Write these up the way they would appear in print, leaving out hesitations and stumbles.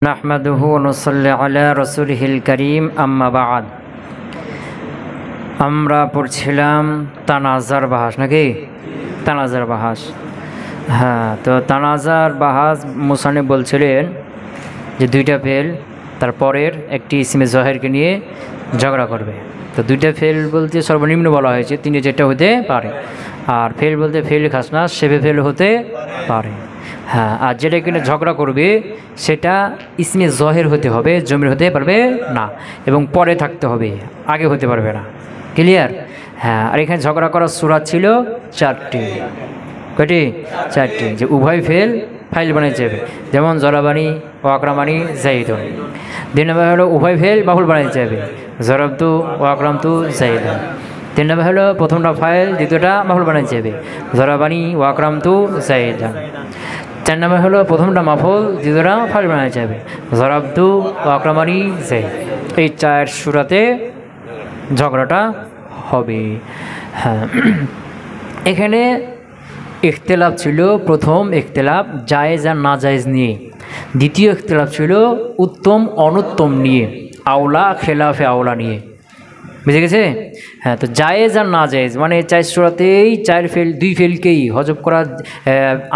নাহমাদুহু ওয়া নুসাল্লি আলা রাসূলিহিল কারীম আম্মা বা'দ। আমরা পড়ছিলাম তানাজার বাহাস, নাকি তানাজার বাহাস? হ্যাঁ, তো তানাজার বাহাস মুসান্নিফ বলছিলেন যে দুইটা ফেল তারপরের একটি ইসমে জহেরকে নিয়ে ঝগড়া করবে। তো দুইটা ফেল বলতে সর্বনিম্ন বলা হয়েছে তিনটে যেটা হতে পারে, আর ফেল বলতে ফেল খাসনা সেভে ফেল হতে পারে। হ্যাঁ, আর যেটা কিনে ঝগড়া করবে সেটা ইসমে জহের হতে হবে, জমির হতে পারবে না, এবং পরে থাকতে হবে, আগে হতে পারবে না। ক্লিয়ার? হ্যাঁ, আর এখানে ঝগড়া করার সূরা ছিল চারটি। কয়টি? চারটি। যে উভয় ফেল ফাইল বানিয়ে যাবে, যেমন জরাবানি ও আকরামানি জাইদুন। দুই নম্বর হলো উভয় ফেল বাহুল বানিয়ে যাবে, জরাবতু ও আকরামতু জাইদুন। তিন নম্বর হলো প্রথমটা ফাইল দ্বিতীয়টা বাহুল বানিয়ে যাবে, জরাবানি ও আকরামতু জাইদুন। চার নম্বর হলো প্রথমটা মাফুল দ্বিতীয়টা ফাইল বানিয়ে যাবে, জরাবতু ও আকরামানি জাইদ। এই চার সূরাতে ঝগড়াটা হবে। হ্যাঁ, এখানে ইখতিলাফ ছিল, প্রথম ইখতিলাফ জায়েজ আর না জায়েজ নিয়ে, দ্বিতীয় ইখতিলাফ ছিল উত্তম অনুত্তম নিয়ে, আওলা খেলাফে আওলা নিয়ে। বুঝে গেছে? হ্যাঁ, তো জায়েজ আর না জায়েজ মানে চার সূরাতেই চার ফেল দুই ফেলকেই হজব করা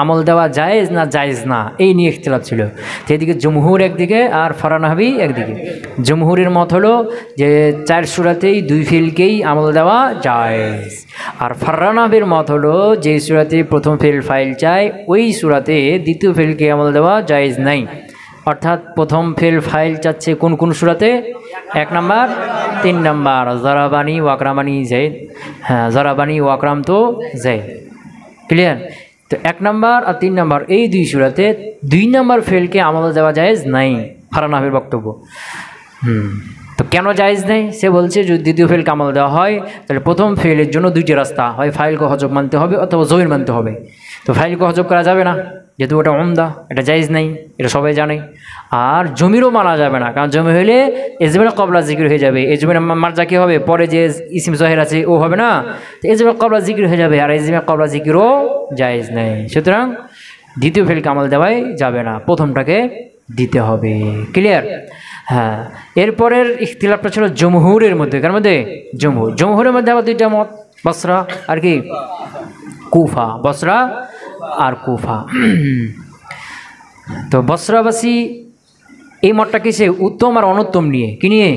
আমল দেওয়া জায়েজ না জায়েজ না, এই নিয়ে ইখতিলাফ ছিল। তো এদিকে জমহুর একদিকে আর ফারানাহাবি একদিকে। জমহুরের মত হলো যে চার সূরাতেই দুই ফেলকেই আমল দেওয়া জায়েজ, আর ফারানাহাবির মত হলো যে সূরাতে প্রথম ফেল ফাইল চায় ওই সূরাতে দ্বিতীয় ফেলকে আমল দেওয়া জায়েজ নাই। অর্থাৎ প্রথম ফেল ফাইল চাচ্ছে কোন কোন সূরাতে? 1 নাম্বার 3 নাম্বার, জরাবানি ও আকরামানি জাইদ। হ্যাঁ, জরাবানি ও আকরাম তো জাইদ। ক্লিয়ার? তো 1 নাম্বার আর 3 নাম্বার এই দুই সূরাতে 2 নাম্বার ফেলকে আমল দেওয়া জায়েজ নাই, ফারানাহাবির বক্তব্য। তো কেন জায়েজ নেই? সে বলছে যদি দ্বিতীয় ফেলকে আমল দেওয়া হয় তাহলে প্রথম ফেলের জন্য দুইটি রাস্তা, হয় ফাইলকে হজব মানতে হবে অথবা জমির মানতে হবে। তো ফাইলকে হজব করা যাবে না, যেহেতু ওটা উমদা, এটা জায়েজ নেই, এটা সবাই জানে। আর জমিরও মানা যাবে না, কারণ জমি হইলে এজমের কবলা জিকির হয়ে যাবে। এজমের মার্জা কী হবে? পরে যে ইসম জহের আছে ও হবে না, তো এজমের কবলা জিকির হয়ে যাবে, আর এজমের কবলা জিকিরও জায়েজ নেই। সুতরাং দ্বিতীয় ফেলকে আমল দেওয়াই যাবে না, প্রথমটাকে দিতে হবে। ক্লিয়ার? হ্যাঁ, এরপরের ইখতিলাফটা ছিল জমহুরের মধ্যে। কার মধ্যে? জমহুরের মধ্যে আবার দুইটা মত, বসরা আর কি কুফা। বসরা আর কুফা। তো বসরাবাসী এই মতটা কিসে? উত্তম আর অনুত্তম নিয়ে। কি নিয়ে?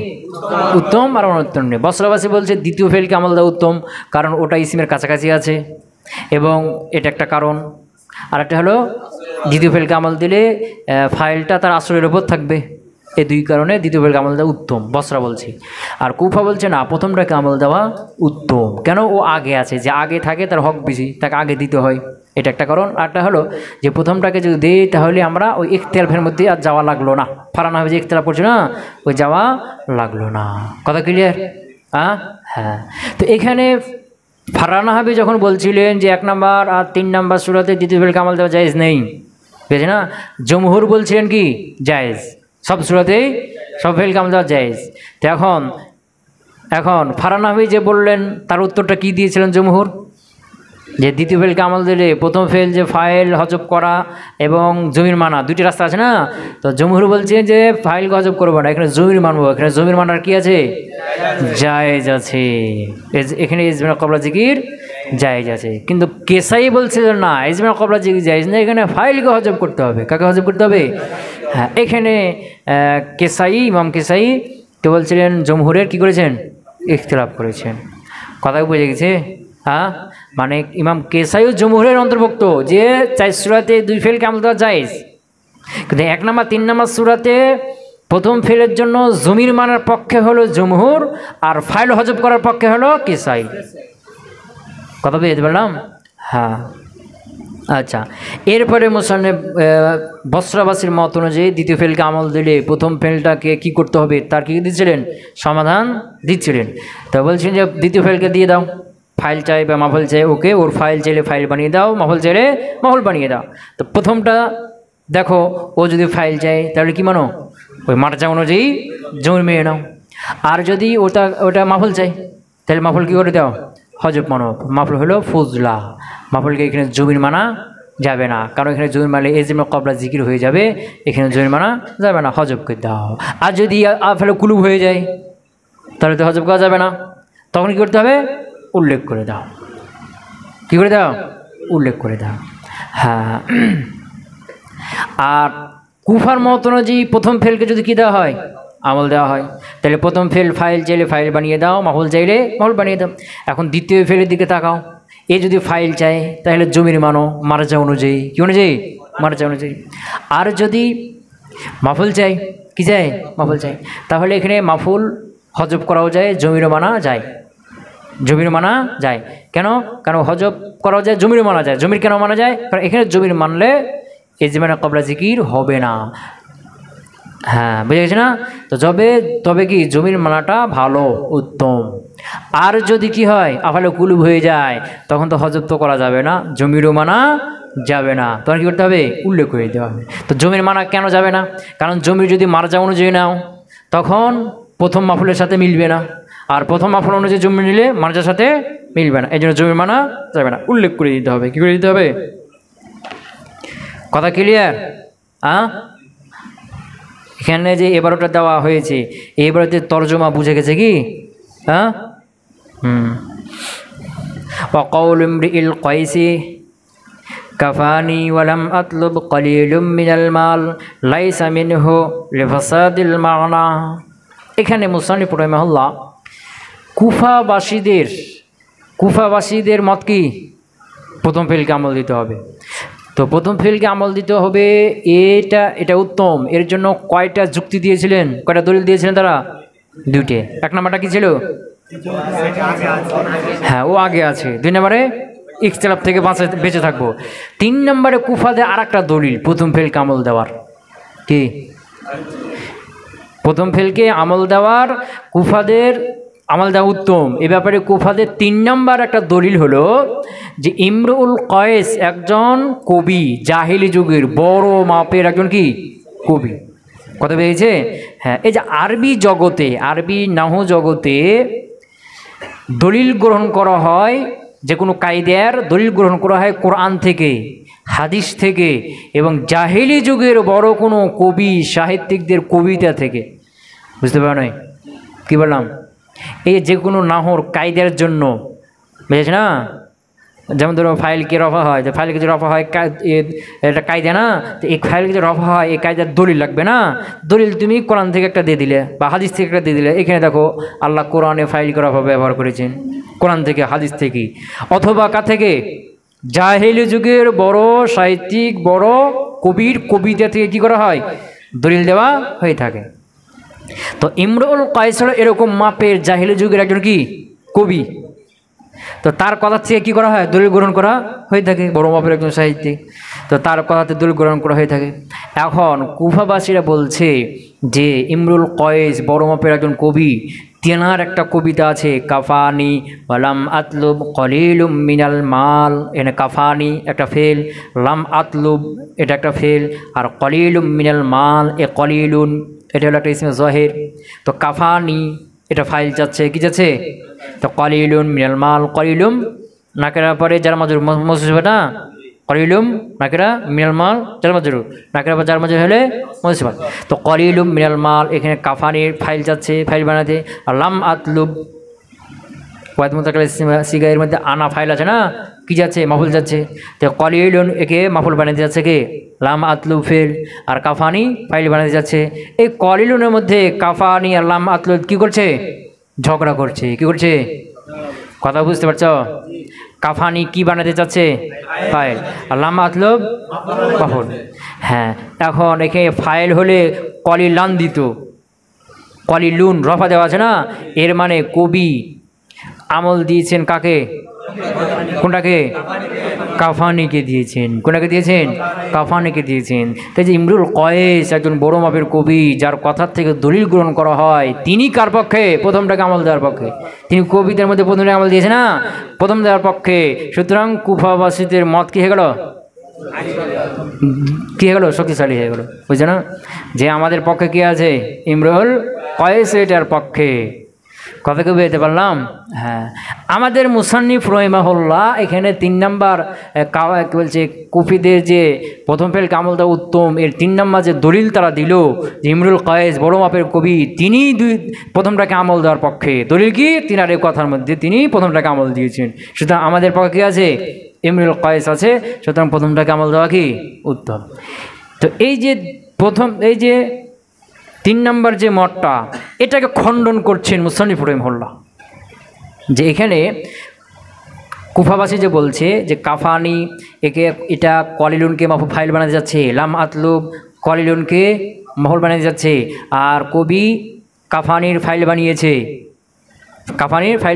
উত্তম আর অনুত্তম নিয়ে। বসরাবাসী বলছে দ্বিতীয় ফেলকে আমল দেওয়া উত্তম, কারণ ওটা ইসমের কাছাকাছি আছে, এবং এটা একটা কারণ। আর একটা হলো দ্বিতীয় ফেলকে আমল দিলে ফাইলটা তার আসরের ওপর থাকবে। এই দুই কারণে দ্বিতীয় ফেলকে আমল দেওয়া উত্তম, বসরা বলছি। আর কুফা বলছে না, প্রথমটাকে আমল দেওয়া উত্তম। কেন? ও আগে আছে, যে আগে থাকে তার হক বেশি, তাকে আগে দিতে হয়, এটা একটা কারণ। আরটা হলো যে প্রথমটাকে যদি দিই তাহলে আমরা ওই ইখতিলাফের মধ্যে আর যাওয়া লাগলো না, ফারানাহাবি যে ইখতিলাফ করছে না ওই যাওয়া লাগলো না। কথা ক্লিয়ার? হ্যাঁ, তো এখানে ফারানাহাবি যখন বলছিলেন যে 1 নাম্বার আর 3 নাম্বার সূরাতে দ্বিতীয় ফেলকে আমল দেওয়া জায়েজ নেই, বুঝেছে না? জমহুর বলছিলেন কি? জায়েজ, সব সূরাতেই সব ফেলকে আমল দেওয়া জায়েজ। তো এখন ফারানাহাবি যে বললেন তার উত্তরটা কি দিয়েছিলেন জমহুর? যে দ্বিতীয় ফেলকে আমল দিলে প্রথম ফেল যে ফাইল হজব করা এবং জমির মানা, দুইটি রাস্তা আছে না। তো জমহুর বলছে যে ফাইলকে হজব করবো না, এখানে জমির মানবো। এখানে জমির মানার কি আছে? জায়েজ আছে। এখানে ইজমের কবলা জিকির জায়েজ আছে। কিন্তু কেসাই বলছে না, ইজমের কবলা জিকির জায়েজ না, এখানে ফাইলকে হজব করতে হবে। কাকে হজব করতে হবে? হ্যাঁ, এখানে ইমাম কেসাই কে বলছিলেন জমহুরের কি করেছেন? ইখতিলাফ করেছেন। কথা বুঝে গেছে? হ্যাঁ, মানে ইমাম কেসাইও জমহুরের অন্তর্ভুক্ত, যে 4 সূরাতে 2 ফেলকে আমল দেওয়া জায়েজ, কিন্তু 1 নাম্বার 3 নাম্বার সূরাতে প্রথম ফেলের জন্য জমির মানার পক্ষে হলো জমহুর, আর ফাইল হজব করার পক্ষে হলো কেসাই। কথা বুঝতে পারলাম? হ্যাঁ, আচ্ছা। এরপরে মুসান্নিফ বসরাবাসীর মত অনুযায়ী দ্বিতীয় ফেলকে আমল দিলে প্রথম ফেলটাকে কি করতে হবে তার কি দিচ্ছিলেন? সমাধান দিচ্ছিলেন। তো বলছেন যে দ্বিতীয় ফেলকে দিয়ে দাও, ফাইল চাই বা মাফল চাই, ওকে, ওর ফাইল চাইলে ফাইল বানিয়ে দাও, মাফল চাইলে মাফল বানিয়ে দাও। তো প্রথমটা দেখো, ও যদি ফাইল চাই তাহলে কি মানো? ওই মার্জা অনুযায়ী জমির মেয়ে নাও। আর যদি ওটা মাফল চাই তাহলে মাফল কী করে দাও? হজব মানো। মাফল হলো ফজলা, মাফলকে এখানে জমির মানা যাবে না, কারণ এখানে জমির এজমা কবলা জিকির হয়ে যাবে, এখানে জরিমানা যাবে না, হজব করে দাও। আর যদি ফেলে কুলুব হয়ে যায় তাহলে তো হজব করা যাবে না, তখন কী করতে হবে? উল্লেখ করে দাও। কী করে দাও? উল্লেখ করে দাও। হ্যাঁ, আর কুফার মত অনুযায়ী প্রথম ফেলকে যদি কী দেওয়া হয়? আমল দেওয়া হয়, তাহলে প্রথম ফেল ফাইল চাইলে ফাইল বানিয়ে দাও, মাহুল চাইলে মাহুল বানিয়ে দাও। এখন দ্বিতীয় ফেলের দিকে তাকাও, এ যদি ফাইল চায় তাহলে জমির মানো মার্জা অনুযায়ী, কী অনুযায়ী? মার্জা অনুযায়ী। আর যদি মাফুল চাই, কী চাই? মাফুল চাই, তাহলে এখানে মাফুল হজব করাও যায়, জমিরও মানা যায়। জমির মানা যায় কেন? কারণ হজব করাও যায়, জমির মানা যায়। জমির কেন মানা যায়? কারণ এখানে জমির মানলে এজমা কবলা জিকির হবে না। হ্যাঁ, বুঝে গেছে না? তো তবে কি জমির মানাটা ভালো, উত্তম। আর যদি কি হয় আফালে কুলুব হয়ে যায়, তখন তো হজব তো করা যাবে না, জমিরও মানা যাবে না, তখন কী করতে হবে? উল্লেখ করে দিতে হবে। তো জমির মানা কেন যাবে না? কারণ জমির যদি মার্জা অনুযায়ী নাও তখন প্রথম মাফুলের সাথে মিলবে না, আর প্রথম মাফুল অনুযায়ী জমি নিলে মার্জার সাথে মিলবে না, এই জন্য জমির মানা যাবে না, উল্লেখ করে দিতে হবে। কী করে দিতে হবে? কথা ক্লিয়ার? হ্যাঁ, এখানে যে এবারোটা দেওয়া হয়েছে, এবারোতে তর্জমা বুঝে গেছে কি? হ্যাঁ, وقول امرئ القيس كفاني ولم أطلب قليل من المال ليس منه لفساد المعنى। এখানে মুসান্নিফ রাহিমাহুল্লাহ কুফাবাসীদের মত কি? প্রথম ফেলকে আমল দিতে হবে। তো প্রথম ফেলকে আমল দিতে হবে, এটা উত্তম। এর জন্য কয়টা যুক্তি দিয়েছিলেন, কয়টা দলিল দিয়েছিলেন তারা? দুইটে। এক নম্বরটা কি ছিল? হ্যাঁ, ও আগে আছে। দুই নম্বরে ইখতিলাফ থেকে বেঁচে থাকবো। তিন নম্বরে কুফাদের আর একটা দলিল প্রথম ফেলকে আমল দেওয়ার। কি? প্রথম ফেলকে আমল দেওয়ার, কুফাদের আমল দেওয়া উত্তম। এ ব্যাপারে কুফাদের তিন নম্বর একটা দলিল হলো যে ইমরুল কয়েস একজন কবি, জাহিলি যুগের বড় মাপের একজন কি কবি। কথা পেয়েছে? হ্যাঁ, এই যে আরবি নাহু জগতে দলিল গ্রহণ করা হয়, যে কোনো কায়দার দলিল গ্রহণ করা হয় কোরআন থেকে, হাদিস থেকে, এবং জাহিলি যুগের বড় কোনো কবি সাহিত্যিকদের কবিতা থেকে। বুঝতে পারো নাই কী বললাম? এই যে কোনো নাহর কায়দার জন্য, বুঝেছ না? যেমন ধরো ফাইলকে রফা হয়, তো ফাইলকে যে রফা হয় এটা কায়দা না, তো এই ফাইলকে যে রফা হয় এই কায়দার দলিল লাগবে না। দলিল তুমি কোরআন থেকে একটা দিয়ে দিলে বা হাদিস থেকে একটা দিয়ে দিলে। এখানে দেখো আল্লাহ কোরআনে ফাইলকে রফা ব্যবহার করেছেন, কোরআন থেকে, হাদিস থেকে, অথবা কা থেকে? জাহিলি যুগের বড় সাহিত্যিক, বড় কবির কবিতা থেকে কি করা হয়? দলিল দেওয়া হয়ে থাকে। তো ইমরুল কয়েস হলো এরকম মাপের জাহিলি যুগের একজন কি কবি। তো তার কথা থেকে কী করা হয়? দলিল গ্রহণ করা হয়ে থাকে, বড় মাপের একজন সাহিত্যিক, তো তার কথাতে দলিল গ্রহণ করা হয়ে থাকে। এখন কুফাবাসীরা বলছে যে ইমরুল কয়েস বড় মাপের একজন কবি, তেনার একটা কবিতা আছে, কাফানি লাম আতলুব কলিলুম মিনাল মাল। এখানে কাফানি একটা ফেল, লাম আতলুব এটা একটা ফেল, আর কলিলুম মিনাল মাল এ কলিলুন এটা হলো একটা ইসমে জহির। তো কাফানি এটা ফাইল যাচ্ছে, কি যাচ্ছে? তো কলিলুন মিনাল মাল, কলিলুম নাকেরা পরে যার মাজরুর মসজিদ না, কলিলুম নাকেরা মিনাল মাল যার মাজরুর, নাকেরা পর যার মাজরুর হলে মসজিদ। তো কলিলুম মিনাল মাল এখানে কাফানির ফাইল যাচ্ছে, ফাইল বানাতে। আর লাম আতলুব ওয়াদ মুতাকাল সিগাইয়ের মধ্যে আনা ফাইল আছে না, কি যাচ্ছে? মাফুল যাচ্ছে। তো কলিলুন একে মাফুল বানাতে যাচ্ছে কে? লাম আতলুব ফেল, আর কাফানি ফাইল বানাতে যাচ্ছে। এই কলিলুনের মধ্যে কাফানি আর লাম আতলুব কি করছে? ঝগড়া করছে। কি করছে? কথা বুঝতে পারছো? কাফানি কি বানাতে চাচ্ছে? ফাইল। আর লাম আতলুব মাফুল। হ্যাঁ, এখন এখানে ফাইল হলে কলিলান দিত, কলিলুন রফা দেওয়া আছে না, এর মানে কবি আমল দিয়েছেন কাকে? কোনটাকে? কাফানিকে দিয়েছেন। কোনটাকে দিয়েছেন? কাফানিকে দিয়েছেন। তাই যে ইমরুল কয়েস একজন বড় মাপের কবি, যার কথার থেকে দলিল গ্রহণ করা হয়, তিনি কার পক্ষে? প্রথমটাকে আমল দেওয়ার পক্ষে। তিনি কবিতার মধ্যে প্রথমটাকে আমল দিয়েছে না, প্রথম দেওয়ার পক্ষে। সুতরাং কুফাবাসীদের মত কি হয়ে গেল? কি হয়ে গেল? শক্তিশালী হয়ে গেল। বুঝছে না? যে আমাদের পক্ষে কি আছে? ইমরুল কয়েস এটার পক্ষে। কথাকে বুঝতে পারলাম? হ্যাঁ, আমাদের মুসান্নিফ রহিমাহুল্লাহ এখানে 3 নাম্বার বলছে কুফিদের যে প্রথম ফেল কামলটা উত্তম, এর 3 নাম্বার যে দলিল তারা দিল যে ইমরুল কায়েস বড় মাপের কবি, তিনি প্রথমটাকে আমল দেওয়ার পক্ষে। দলিল কি? তিনার এই কথার মধ্যে তিনি প্রথমটাকে আমল দিয়েছেন। সুতরাং আমাদের পক্ষে কি আছে? ইমরুল কায়েস আছে, সুতরাং প্রথমটাকে আমল দেওয়া কি উত্তম। তো এই যে প্রথম, এই যে 3 নম্বর যে মতটা, এটাকে খণ্ডন করছেন মুসান্নিফ রহিমাহুল্লাহ, যে এখানে কুফাবাসী যে বলছে যে কাফানি এটা কলিলুনকে মাফুল ফাইল বানাতে যাচ্ছে, লাম আতলুব কলিলুনকে মাফুল বানাতে যাচ্ছে, আর কবি কাফানির ফাইল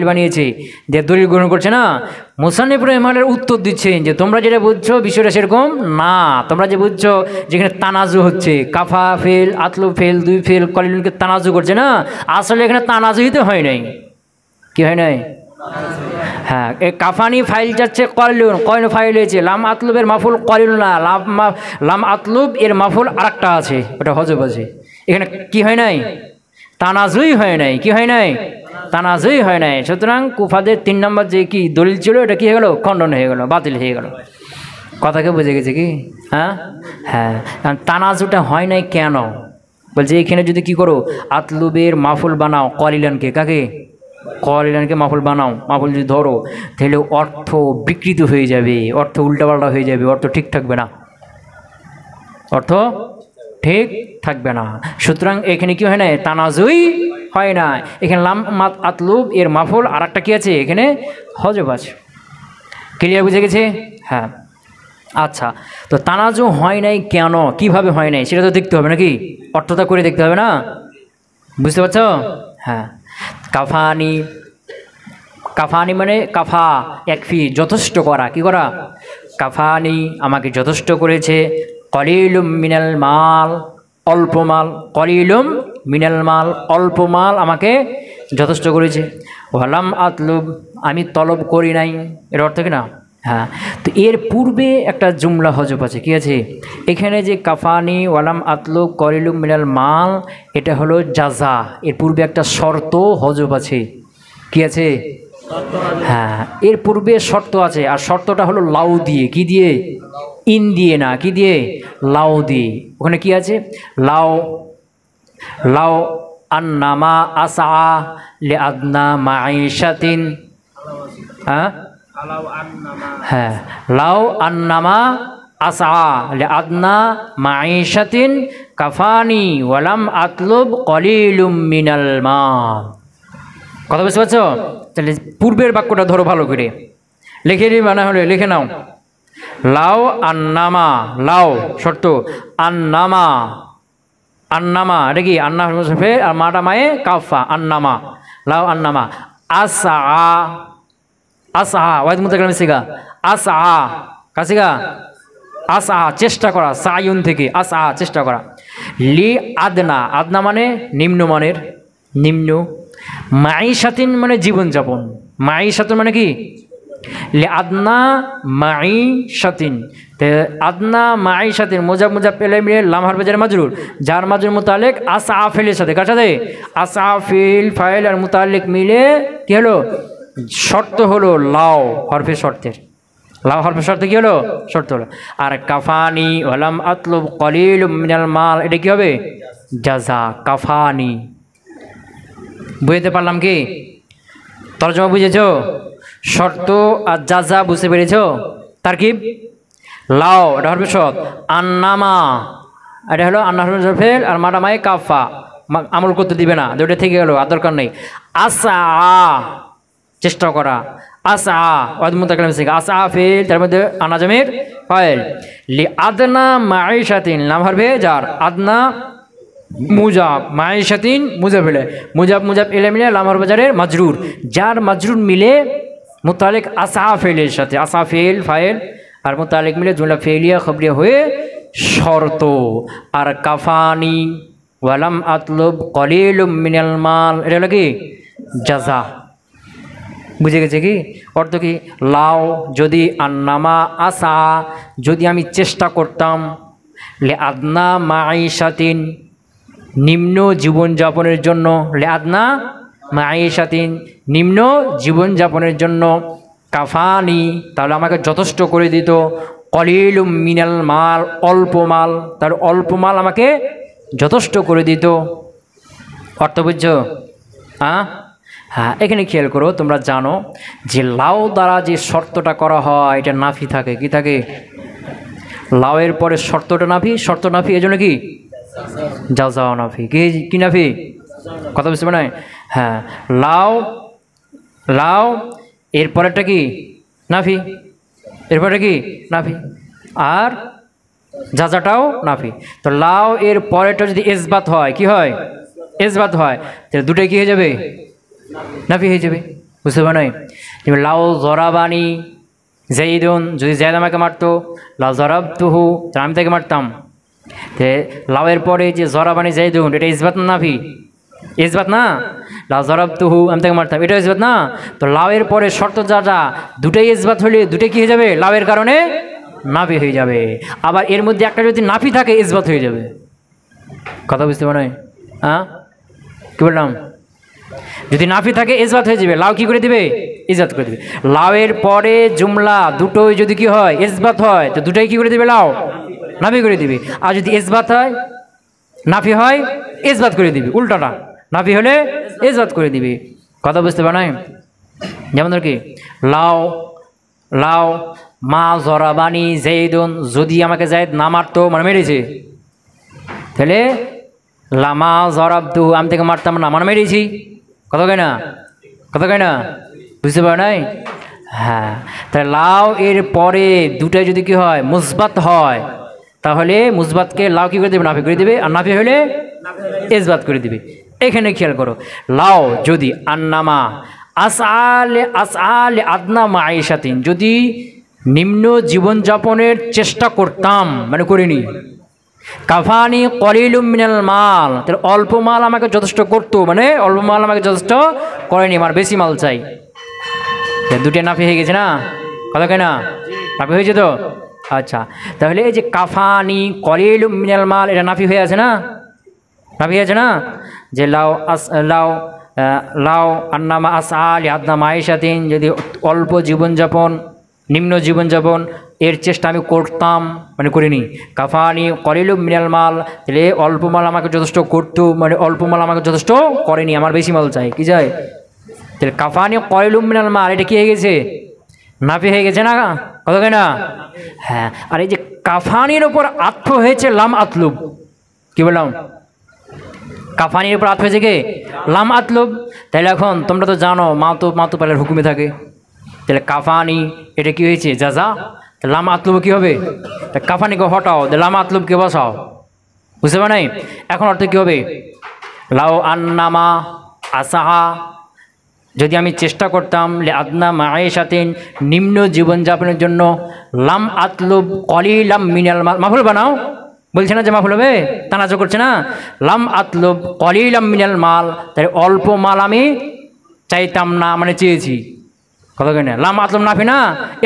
বানিয়েছে, যে দলিল গ্রহণ করছে না। মুসান্নিফ রহিমাহুল্লাহর উত্তর দিচ্ছেন যে তোমরা যেটা বুঝছো বিষয়টা সেরকম না, তোমরা যে বুঝছো যেখানে তানাজু হচ্ছে, কাফা ফেল আতলু ফেল 2 ফেল কলিলুনকে তানাজু করছে না, আসলে এখানে তানাজুই তো হয় নাই। কি হয় নাই? হ্যাঁ, এই কাফানি ফাইল যাচ্ছে কলিলুন, কয়ন ফাইল হয়েছে লাম আতলুবের মাফুল কলিলুন না, লাম আতলুব এর মাফুল আরেকটা আছে, ওটা হজব আছে। এখানে কি হয় নাই? তানাজুই হয় নাই। কি হয় নাই? তানাজুই হয় নাই। সুতরাং কুফাদের 3 নম্বর যে কি দলিল ছিল, এটা কি হয়ে গেল? খণ্ডন হয়ে গেল, বাতিল হয়ে গেল। কথাকে বুঝে গেছে কি? হ্যাঁ হ্যাঁ, কারণ তানাজুটা হয় নাই কেন? বলছে এখানে যদি কি করো, আতলুবের মাফুল বানাও কলিলানকে, কাকে? কলিলানকে মাফুল বানাও, মাফুল যদি ধরো, তাহলে অর্থ বিকৃত হয়ে যাবে, অর্থ উল্টাপাল্টা হয়ে যাবে, অর্থ ঠিক থাকবে না, অর্থ ঠিক থাকবে না। সুতরাং এখানে কি হয় না? তানাজুই হয় না। এখানে লাম আতলুব এর মাফুল আর একটা কি আছে? এখানে হজব আছে। ক্লিয়ার বুঝে গেছে? হ্যাঁ, আচ্ছা। তো তানাজু হয় নাই কেন, কিভাবে হয় নাই, সেটা তো দেখতে হবে নাকি? অর্থটা করে দেখতে হবে না? বুঝতে পারছো? হ্যাঁ, কাফানি মানে কাফা একফি, যথেষ্ট করা। কি করা? কাফানি আমাকে যথেষ্ট করেছে, কলিলুম মিনাল মাল অল্প মাল, কলিলুম মিনাল মাল অল্প মাল আমাকে যথেষ্ট করেছে। ওয়ালাম আতলুব আমি তলব করি নাই, এর অর্থ কি না? হ্যাঁ, তো এর পূর্বে একটা জুমলা হজব আছে। কি আছে এখানে? যে কাফানি ওয়ালাম আতলুব কলিলুম মিনাল মাল, এটা হলো জাজা। এর পূর্বে একটা শর্ত হজব আছে। কি আছে? হ্যাঁ, এর পূর্বে শর্ত আছে, আর শর্তটা হলো লাউ দিয়ে। কি দিয়ে? ইন দিয়ে না, কি দিয়ে? লাউ দিয়ে। ওখানে কি আছে? লাউ আন্নামা আসা লে আদনা মাঈশাতিন। হ্যাঁ, লাউ আন্নামা আসা লে আদনা মাঈশাতিন কাফানি ওয়ালাম আতলুব কলিলুম মিনাল মাল। কথা বুঝতে পারছো? তাহলে পূর্বের বাক্যটা ধরো ভালো করে, লিখে নিই, মানে হলে লিখে নাও। লাউ আন্নামা, লাউ শর্ত, আন্নামা, আন্নামা এটা কি? আন্না মুসাফির আর মাটা মায়ে কাফা, আন্নামা, লাউ আন্নামা আসা, আসা ওয়াইদ মুতাকাল্লিম সিগা, আসা কাসিগা, আসা চেষ্টা করা, সায়ুন থেকে আসা চেষ্টা করা। লি আদনা, আদনা মানে নিম্নমানের, নিম্ন। মাঈশাতিন মানে জীবনযাপন, মাঈশাতুন মানে কি? লি আদনা মাঈশাতিন, আদনা মাঈশাতিন মুজাব পেলে মিলে লাম হারফে জার মাজরুর, যার মাজরুর মুতাল্লিক আসা ফিলের সাথে, কার সাথে? আসা ফিল ফাইল আর মুতাল্লিক মিলে কি হলো? শর্ত হলো লাউ হরফে শর্তের, লাউ হরফে শর্তে কি হলো? শর্ত হলো। আর কাফানি ওয়ালাম আতলুব কলিলুম মিনাল মাল, এটা কি হবে? জাযা। কাফানি বুঝতে পারলাম কি? তরজমা বুঝেছো? শর্ত আর জাযা বুঝতে পেরেছো? তারকিব লাউ এটা হরফে শর্ত, আন্নামা এটা হলো আন্না হরফে ফেল আর মাটা মায়ে কাফা, আমল করতে দিবে না, দুটো থেকে গেল, আর দরকার নেই। আসা চেষ্টা করা, আসা ওয়াদ মুতাকাল্লিম সিগা, আসা ফেল তার মধ্যে আনাজামের ফাইল। লি আদনা মাঈশাতিন লাম হরফে জার, আদনা মুজাব মাঈশাতিন মুজাব এলে, মুজাব এলে মিলে লাম হরফে জারের মাজরুর, যার মাজরুর মিলে মুতাল্লিক আসা ফেলের সাথে, আসা ফেল ফাইল আর মুতাল্লিক মিলে জুমলা ফেলিয়া খবরিয়া হয়ে শর্ত। আর কাফানি ওয়ালাম আতলুব কলিলুম মিনাল মাল, এটা হলো কি? জাযা। বুঝে গেছে কি? অর্থ কি? লাউ যদি, আন্নামা আসা যদি আমি চেষ্টা করতাম, লে আদনা মাঈশাতিন নিম্ন জীবনযাপনের জন্য, লে আদনা মাঈশাতিন নিম্ন জীবনযাপনের জন্য, কাফানি তাহলে আমাকে যথেষ্ট করে দিত, কলিলুম মিনাল মাল অল্প মাল, তাহলে অল্প মাল আমাকে যথেষ্ট করে দিত। অর্থ বুঝছো? হ্যাঁ, এখানে খেয়াল করো, তোমরা জানো যে লাউ দ্বারা যে শর্তটা করা হয় এটা নাফি থাকে। কি থাকে? লাউয়ের পরে শর্তটা নাফি, শর্ত নাফি, এই জন্য কি জাযা নাফি। কি নাফি? কথা বুঝতে পারে? হ্যাঁ, লাউ এরপরেরটা কি নাফি, এরপরে কি নাফি, আর জাজাটাও নাফি। তো লাউ এর পরেরটা যদি ইসবাত হয়, কি হয়? ইসবাত হয়, তাহলে দুটাই কি হয়ে যাবে? নাফি হয়ে যাবে। বুঝতে পারে নাই? যেমন লাউ জরাবানি জাইদুন, যদি জায়দ আমাকে মারতো, লাউ জরাবতুহু, তাহলে আমি তাকে মারতাম। তে লাউয়ের পরে যে জরাবানি জাইদুন, এটা ইসবাত না নাফি? ইসবাত না? লাউ জরাবতুহু, আমি তাকে মারতাম, এটা ইসবাত না? তো লাউয়ের পরে শর্ত যা দুটাই ইসবাত হলে দুটাই কি হয়ে যাবে? লাউয়ের কারণে নাফি হয়ে যাবে। আবার এর মধ্যে একটা যদি নাফি থাকে ইসবাত হয়ে যাবে। কথা বুঝতে পারে? কি বললাম? যদি নাফি থাকে ইসবাত হয়ে যাবে, লাউ কি করে দিবে? ইসবাত করে দিবে। লাউয়ের পরে জুমলা দুটোই যদি কি হয়? ইসবাত হয়, তো দুটাই কি করে দিবে? লাউ নাফি করে দিবে। আর যদি ইসবাত হয়, নাফি হয়, ইসবাত করে দিবে। উল্টাটা, নাফি হলে ইসবাত করে দিবে। কথা বুঝতে পারে? যেমন ধর কি লাউ মা জরাবানি জাইদুন, যদি আমাকে জাইদ না মারতো, মানে মেরেছে, তাহলে লামা জরাবতু, আমি তাকে মারতাম না, মানে মেরেছি। কথা কয় না? কথা কয় না? বুঝতে পারে নাই? হ্যাঁ, তাহলে লাউ এর পরে দুটাই যদি কি হয়? মুসবাত হয়, তাহলে মুসবাতকে লাউ কি করে দেবে? নাফি করে দিবে। আর নাফি হলে ইসবাত করে দিবে। এখানে খেয়াল করো, লাউ যদি আন্নামা আসআল আদনা মাঈশাতিন, যদি নিম্ন জীবনযাপনের চেষ্টা করতাম, মানে করিনি, কাফানি কলিলুম মিনাল মাল, তাহলে অল্প মাল আমাকে যথেষ্ট করতো, মানে অল্প মাল আমাকে যথেষ্ট করেনি, আমার বেশি মাল চাই। দুটো নাফি হয়ে গেছে না? কথা কেনা নাফি হয়েছে তো? আচ্ছা, তাহলে এই যে কাফানি কলিলুম মিনাল মাল, এটা নাফি হয়ে আছে না? নাফি আছে না? যে লাউ আন্নামা আসআল আদনা মাঈশাতিন, যদি অল্প জীবনযাপন, নিম্ন জীবনযাপন এর চেষ্টা আমি করতাম, মানে করিনি। কাফানি কলিলুম মিনাল মাল, তাহলে অল্প মাল আমাকে যথেষ্ট করতো, মানে অল্প মাল আমাকে যথেষ্ট করেনি, আমার বেশি মাল চাই। কি চাই? তাহলে কাফানি কলিলুম মিনাল মাল, এটা কি হয়ে গেছে? নাফি হয়ে গেছে না? কত না? হ্যাঁ, আর এই যে কাফানির ওপর আত্ম হয়েছে লাম আতলুব। কি বললাম? কাফানির উপর আত্ম হয়েছে কে? লাম আতলুব। তাহলে এখন তোমরা তো জানো মাতো পালের হুকুমে থাকে, তাহলে কাফানি এটা কি হয়েছে? জাযা। লাম আতলুব কি হবে? কাফানিকে হটাও, লাম আতলুবকে বসাও। বুঝতে পারে নাই? এখন অর্থ কী হবে? লাউ আন্নামা আসাহা, যদি আমি চেষ্টা করতাম, আদনা মাঈশাতিন নিম্ন জীবনযাপনের জন্য, লাম আতলুব কলিলাম মিনাল মাল, মাফুল বানাও। বলছে না যে মাফুল হবে? তানাজু করছে না? লাম আতলুব কলিলাম মিনাল মাল, তাই অল্প মাল আমি চাইতাম না, মানে চেয়েছি। কত কেন? লাম আতলুব নাফি না,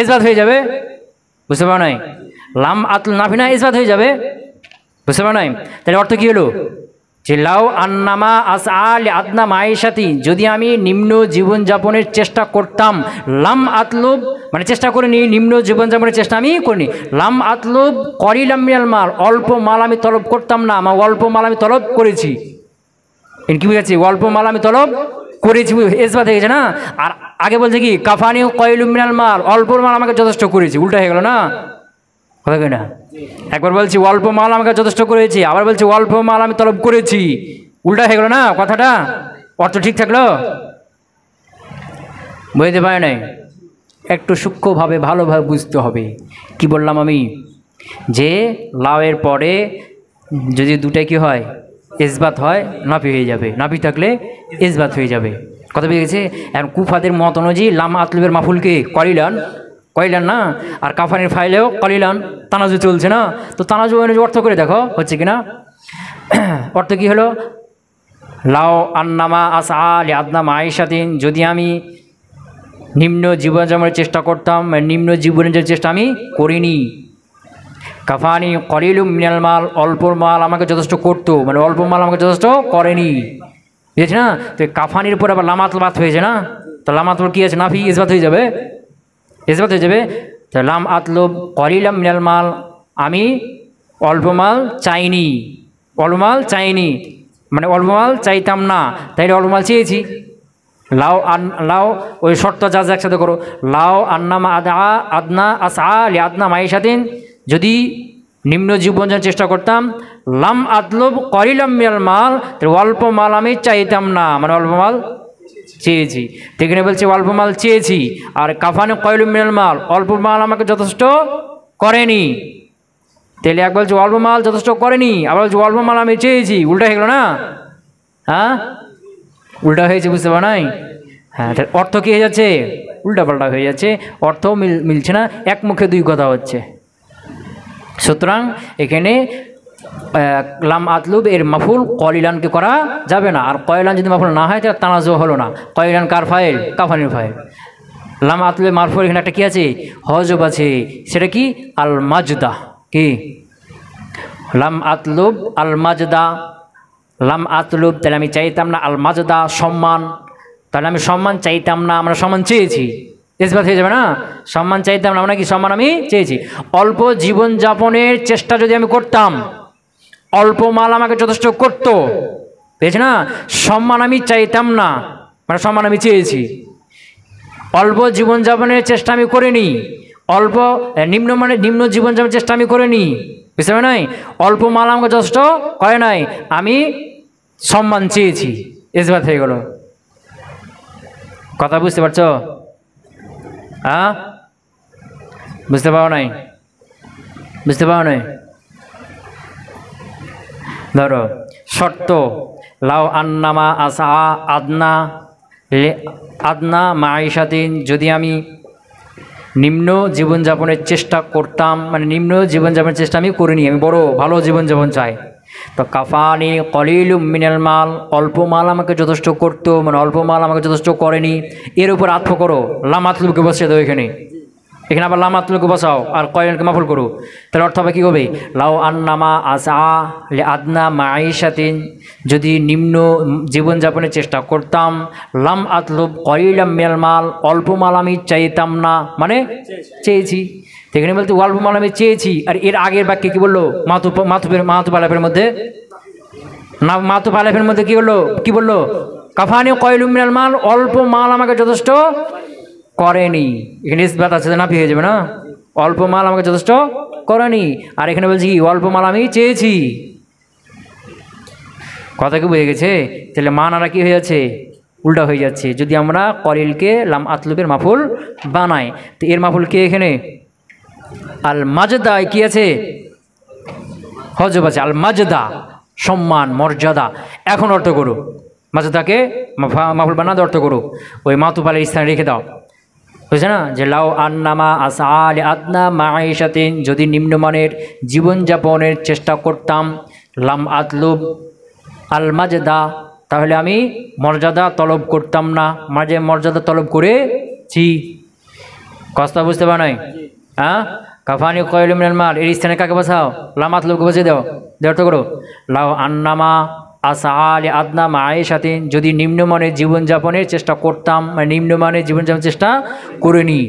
ইসবাত হয়ে যাবে। বুঝতে পারো নাই? লাম আতলুব নাফি না, ইসবাত হয়ে যাবে। বুঝতে পারো নাই? তাহলে অর্থ কী হলো? যে লাউ আন্নামা আসআল আদনা মাঈশাতি, যদি আমি নিম্ন জীবনযাপনের চেষ্টা করতাম, লাম আতলুব মানে চেষ্টা করিনি, নিম্ন জীবনযাপনের চেষ্টা আমি করিনি। লাম আতলুব কলিলাম মিনাল মাল, অল্প মাল আমি তলব করতাম না, আমার অল্প মাল আমি তলব করেছি। কি বুঝাচ্ছি? অল্প মাল আমি তলব করেছি, ইসবাত হয়ে গেছে না? আর আগে বলছে কি? কাফানি কলিলুম মিনাল মাল, অল্প মাল আমাকে যথেষ্ট করেছি, উল্টা হয়ে গেল না? কথা কই না? একবার বলছি অল্প মাল আমাকে যথেষ্ট করেছি, আবার বলছি অল্প মাল আমি তলব করেছি, উল্টা হয়ে গেল না কথাটা? অর্থ ঠিক থাকলো? বুঝতে পারে নাই? একটু সূক্ষ্মভাবে ভালোভাবে বুঝতে হবে। কি বললাম আমি? যে লাউয়ের পরে যদি দুটাই কি হয়? ইসবাত হয়, নাফি হয়ে যাবে। নাফি থাকলে ইসবাত হয়ে যাবে। কথা বুঝে গেছে? এখন কুফাদের মত অনুযায়ী লাম আতলুবের মাফুলকে কলিলান না, আর কাফানির ফাইলেও কলিলান, তানাজু চলছে না? তো তানাজু অনুযায়ী অর্থ করে দেখো হচ্ছে কিনা। অর্থ কি হলো? লাউ আন্নামা আসআল আদনা মাঈশাতিন, যদি আমি নিম্ন জীবনযাপনের চেষ্টা করতাম, নিম্ন জীবনের চেষ্টা আমি করিনি। কাফানি কলিলুম মিনাল মাল, অল্প মাল আমাকে যথেষ্ট করতো, মানে অল্প মাল আমাকে যথেষ্ট করেনি। বুঝেছি না? তো কাফানির উপর আবার লামাতুল বাত হয়েছে না, তো লামাতুল কি আছে, নাফি ইসবাত হয়ে যাবে, ইসবাত হয়ে যাবে। তো লাম আতলুব কলিলাম মিনাল মাল, আমি অল্প মাল চাইনি, অল্প মাল চাইনি মানে অল্প মাল চাইতাম না, তাই অল্প মাল চেয়েছি। লাও লাও ওই শর্ত যা একসাথে করো, লাও আন্নামা আদনা আসা লি আদনা মাইশাতিন, যদি নিম্ন জীবনের চেষ্টা করতাম, লাম আতলুব কলিলাম মিনাল মাল, অল্প মাল আমি চাইতাম না মানে অল্প মাল চেয়েছি। এখানে বলছে অল্প মাল চেয়েছি, আর কাফানে কলিলুম মিনাল মাল, অল্প মাল আমাকে যথেষ্ট করেনি। তাহলে এক বলছে অল্প মাল যথেষ্ট করেনি, আবার বলছে অল্প মাল আমি চেয়েছি, উল্টা হয়ে গেল না? হ্যাঁ, উল্টা হয়েছে, বুঝতে পার নাই? হ্যাঁ, অর্থ কী হয়ে যাচ্ছে, উল্টা পাল্টা হয়ে যাচ্ছে, অর্থ মিলছে না, এক মুখে দুই কথা হচ্ছে। সুতরাং এখানে লাম আতলুব এর মাফুল কলিলানকে করা যাবে না, আর কয়লান যদি মাফুল না হয় তাহলে তানাজু হলো না। কয়লান কার ফাইল? কাফানির ফাইল। লাম আতলুবের মারফুল এখানে একটা কি আছে, হজব আছে, সেটা কি আল মাজদা। কি লাম আতলুব আল মাজদা, লাম আতলুব তাহলে আমি চাইতাম না, আল মাজদা সম্মান, তাহলে আমি সম্মান চাইতাম না, আমরা সম্মান চেয়েছি, ইসবাত হয়ে যাবে না? সম্মান চাইতাম না মানে কি, সম্মান আমি চেয়েছি। অল্প জীবনযাপনের চেষ্টা যদি আমি করতাম, অল্প মাল আমাকে যথেষ্ট করতো, পেয়েছি না? সম্মান আমি চাইতাম না মানে সম্মান আমি চেয়েছি। অল্প জীবনযাপনের চেষ্টা আমি করিনি, অল্প নিম্ন জীবনযাপনের চেষ্টা আমি করিনি, বুঝতে পারি নাই? অল্প মাল আমাকে যথেষ্ট করে নাই, আমি সম্মান চেয়েছি, ইসবাত হয়ে গেল। কথা বুঝতে পারছো? হ্যাঁ, বুঝতে পারো নাই? বুঝতে পারো নাই? ধরো শর্ত, লাও আন্নামা আসা আদনা আদনা মাইশাতিন, যদি আমি নিম্ন জীবনযাপনের চেষ্টা করতাম মানে নিম্ন জীবনযাপনের চেষ্টা আমি করিনি, আমি বড় ভালো জীবনযাপন চাই। তো কাফানি কলিলুম মিনাল মাল, অল্প মাল আমাকে যথেষ্ট করতো মানে অল্প মাল আমাকে যথেষ্ট করেনি, এর উপর আত্ম করো, লাম আতলুবকে বসিয়ে দাও এখানে, এখানে আবার লাম আতলুবকে বসাও আর কয়লানকে মাফুল করো, তাহলে অর্থ হবে কী হবে, লাও আন্নামা আসা লি আদনা মাইশাতিন, যদি নিম্ন জীবনযাপনের চেষ্টা করতাম, লাম আতলুব কলিলাম মিনাল মাল, অল্প মাল আমি চাইতাম না মানে চেয়েছি। এখানে বলতে অল্প মাল আমি চেয়েছি, আর এর আগের বাক্যে কি বললো, মাতুপ আলাপের মধ্যে না, মাতুপ আলাপের মধ্যে কি বললো, কি বললো, কাফানি কলিলুম মিনাল মাল, অল্প মাল আমাকে যথেষ্ট করেনি। এখানে ইসবাত আছে, নাফি হয়ে যাবে না? অল্প মাল আমাকে যথেষ্ট করেনি, আর এখানে বলছি কি অল্প মাল আমি চেয়েছি। কথা কি বুঝে গেছে? তাহলে মানারা কি হয়ে যাচ্ছে, উল্টা হয়ে যাচ্ছে। যদি আমরা কলিলকে লাম আতলুবের মাফুল বানাই, তো এর মাফুল কে এখানে আল মাজদা, কি আছে হজব আছে, আল মাজদা সম্মান মর্যাদা। এখন অর্থ করো, মাজদাকে মাফুল বানাতে অর্থ করো, ওই মাতুপালের স্থানে রেখে দাও, বুঝছে না? যে লাও আন্নামা আসা লি আদনা মাইশাতিন, যদি নিম্নমানের জীবনযাপনের চেষ্টা করতাম, লাম আতলুব আল মাজদা, তাহলে আমি মর্যাদা তলব করতাম না, মাঝে মর্যাদা তলব করেছি। কথা বুঝতে পার নাই? হ্যাঁ, কাফানি কলিলুম মিনাল মাল, এর স্থানে কাকে বসাও, লাম আতলুবকে বসিয়ে দাও, অর্থ করো, লাও আন্নামা আসা লি আদনা মাইশাতিন, যদি নিম্নমানের জীবনযাপনের চেষ্টা করতাম মানে নিম্নমানের জীবনযাপনের চেষ্টা করিনি,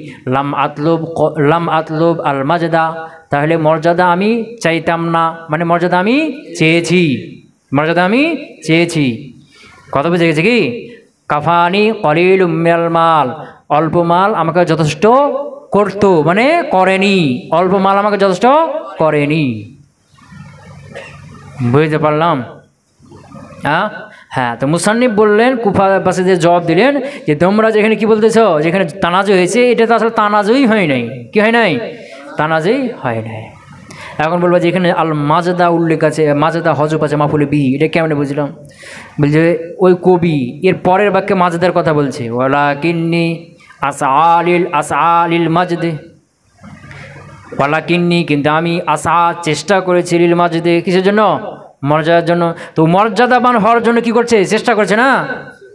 লাম আতলুব আল মাজদা, তাহলে মর্যাদা আমি চাইতাম না মানে মর্যাদা আমি চেয়েছি, মর্যাদা আমি চেয়েছি। কথা বুঝে গেছে কি? কাফানি কলিলুম মিনাল মাল, অল্প মাল আমাকে যথেষ্ট করতো মানে করেনি, অল্প মাল আমাকে যথেষ্ট করেনি। বুঝতে পারলাম? হ্যাঁ, তো মুসান্নিফ বললেন, কুফা পাশে যে জবাব দিলেন যে তোমরা যেখানে কি বলতেছ, যেখানে তানাজু হয়েছে, এটা তো আসলে তানাজুই হয় নাই। কি হয় নাই? তানাজুই হয় নাই। এখন বলবো যে এখানে আল মাজদা উল্লেখ আছে, মাজদা হজব আছে মাফুলে বি, এটা কেমন বুঝলাম? বলছে ওই কবি এর পরের বাক্যে মাজদার কথা বলছে, ওয়ালাকিন্নি আসআলিল মাজদে, ওয়ালাকিন্নি কিন্তু আমি আসা চেষ্টা করেছি লিল মাজদে, কিসের জন্য? মর্যাদার জন্য। তো মর্যাদাবান হওয়ার জন্য কি করছে? চেষ্টা করছে না,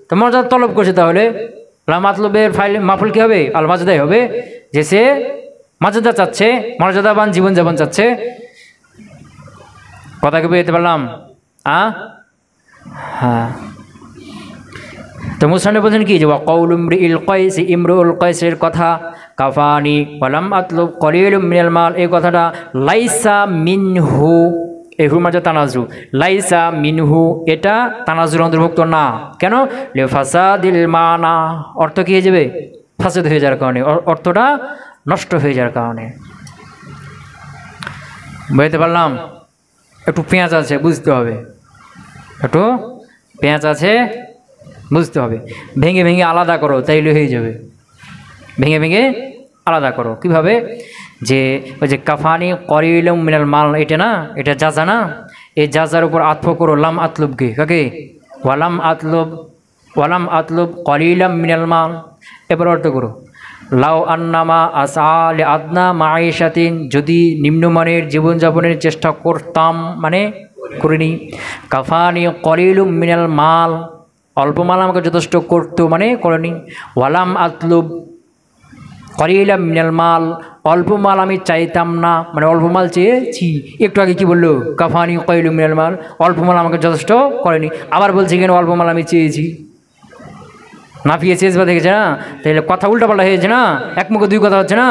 তো মর্যাদা তলব করছে। তাহলে মাতলবের ফাইল মাফুল কী হবে? আল মাজদাই হবে, যে সে মর্যাদা চাচ্ছে, মর্যাদাবান জীবনযাপন চাচ্ছে। কথা কি বুঝতে পারলাম? হ্যাঁ, তো মুসান্নিফ বলছেন কি যে ওয়াকাউলু ইমরিউল কাইস, ইমরুল কাইসের কথা কাফানি ওয়ালাম আতলুব কলিলুম মিনাল মাল, এই কথাটা লাইসা মিনহু, এই হুর মাঝে তানাজু, লাইসা মিনহু এটা তানাজুর অন্তর্ভুক্ত না। কেন? লিফাসাদিল মানা, অর্থ কি হয়ে যাবে? ফাসাদ হয়ে যাওয়ার কারণে, অর্থটা নষ্ট হয়ে যাওয়ার কারণে। বুঝতে পারলাম? একটু পেঁয়াজ আছে বুঝতে হবে, একটু পেঁয়াজ আছে বুঝতে হবে। ভেঙে ভেঙে আলাদা করো তাইলে হয়ে যাবে। ভেঙে ভেঙে আলাদা করো কিভাবে? যে ওই যে কাফানি কলিলুম মিনাল মাল, এটা না, এটা জাজা না, এই জাজার উপর আতফ করো লাম আতলুবকে, কাকে? ওয়ালাম আতলুব কলিলাম মিনাল মাল। এবার অর্থ করো লাউ আন্নামা আসআল আদনা মাঈশাতিন, যদি নিম্নমানের জীবনযাপনের চেষ্টা করতাম, মানে করিনি। কাফানি কলিলুম মিনাল মাল, অল্প মাল আমাকে যথেষ্ট করতো, মানে করেনি। ওয়ালাম আতলুব কলিলাম মিনাল মাল, অল্প মাল আমি চাইতাম না, মানে অল্প মাল চেয়েছি। একটু আগে কি বললো? কাফানি কলিলুম মিনাল মাল, অল্প মাল আমাকে যথেষ্ট করেনি। আবার বলছি কেন অল্প মাল আমি চেয়েছি? না পেয়েছে বা দেখেছে না, তাহলে কথা উল্টাপাল্টা হয়েছে না, এক মুখে দুই কথা হচ্ছে না,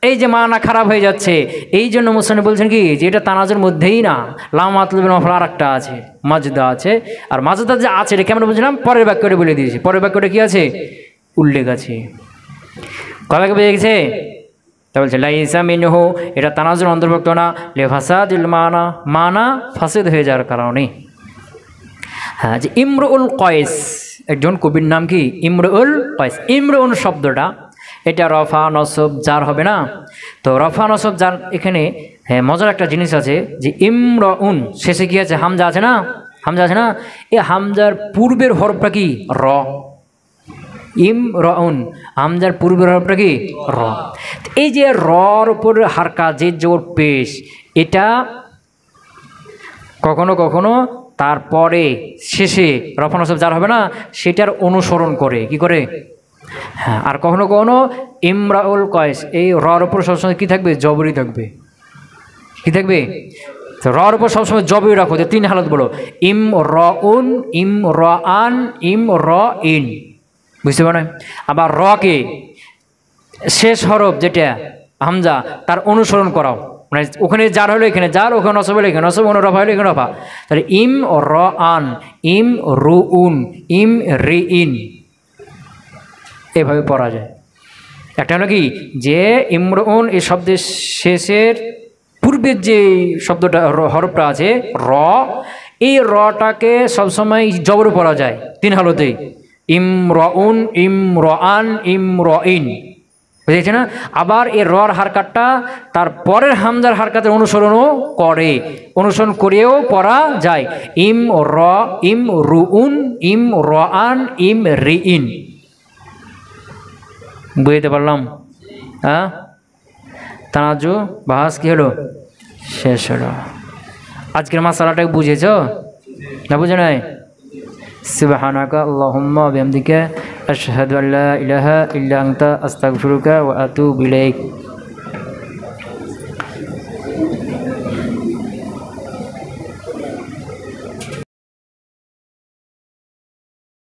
এই যে মানা খারাপ হয়ে যাচ্ছে। এই জন্য মুসান্নিফ বলছেন কি যে এটা তানাজের মধ্যেই না, লাম আতলুবের নফল আর একটা আছে, মাজদা আছে। আর মাজদা যে আছে এটা কেমন বলছিলাম? পরের বাক্যটা বলে দিয়েছি। পরের বাক্যটা কি আছে? উল্লেখ আছে। কবে বুঝে গেছে? তা বলছে লাইসা মিনহু, এটা তানাজের অন্তর্ভুক্ত না, লিফাসাদিল মানা, মানা ফাসিদ হয়ে যাওয়ার কারণে। হ্যাঁ, যে ইমরুল কাইস, একজন কবির নাম কি? ইমরুল কাইস। ইমরুল শব্দটা এটা রফা নসব জার হবে না? তো রফা নসব জার এখানে হ্যাঁ মজার একটা জিনিস আছে যে ইমরুন শেষে কি আছে? হামজা আছে না? হামজা আছে না? এই হামজার পূর্বের হরফটা কি? র। ইমরুন, হামজার পূর্বের হরফটা কি? র। এই যে রর উপর হারকা যে জোর পেশ, এটা কখনো কখনো তারপরে শেষে রফা নসব জার হবে না, সেটার অনুসরণ করে। কি করে? হ্যাঁ, আর কখনো কখনো ইমরাউল কয়েস, এই রর উপর সবসময় কী থাকবে? জবরই থাকবে। কি থাকবে? তো রর উপর সবসময় জবরই রাখো। যে তিন হালত বলো, ইম রউন, ইম রান, ইম র ইন, বুঝতে পারো? আবার রকে শেষ হরফ যেটা হামজা, তার অনুসরণ করাও, মানে ওখানে জার হলো এখানে জার, ওখানে নসব হলো এখানে নসব, ওখানে রফা হলো এখানে রফা। তাহলে ইম র আন, ইম রু উন, ইম রি ইন, এভাবে পড়া যায়। একটা হলো কি যে ইমরুন এই শব্দের শেষের পূর্বের যে শব্দটা হরফটা আছে র, এই রটাকে সবসময় জবর পড়া যায় তিন হালতেই, ইমরুন, ইমরান, ইমরাইন, বুঝেছে না? আবার এই রর হারকাতটা তার পরের হামজার হারকাতের অনুসরণও করে, অনুসরণ করেও পড়া যায়। ইম র, ইম রুউন, ইম রান, ইম রিইন। বুঝতে পারলাম? হ্যাঁ, তানাজু বাহাস কি হলো? শেষ হলো। আজকের মাসালাটা বুঝেছ না? বুঝে নাই? সুবহানাকা আল্লাহুম্মা ওয়া বিহামদিকা আশহাদু আল্লা ইলাহা ইল্লা আনতা আস্তাগফিরুকা ওয়া আতুবু ইলাইক।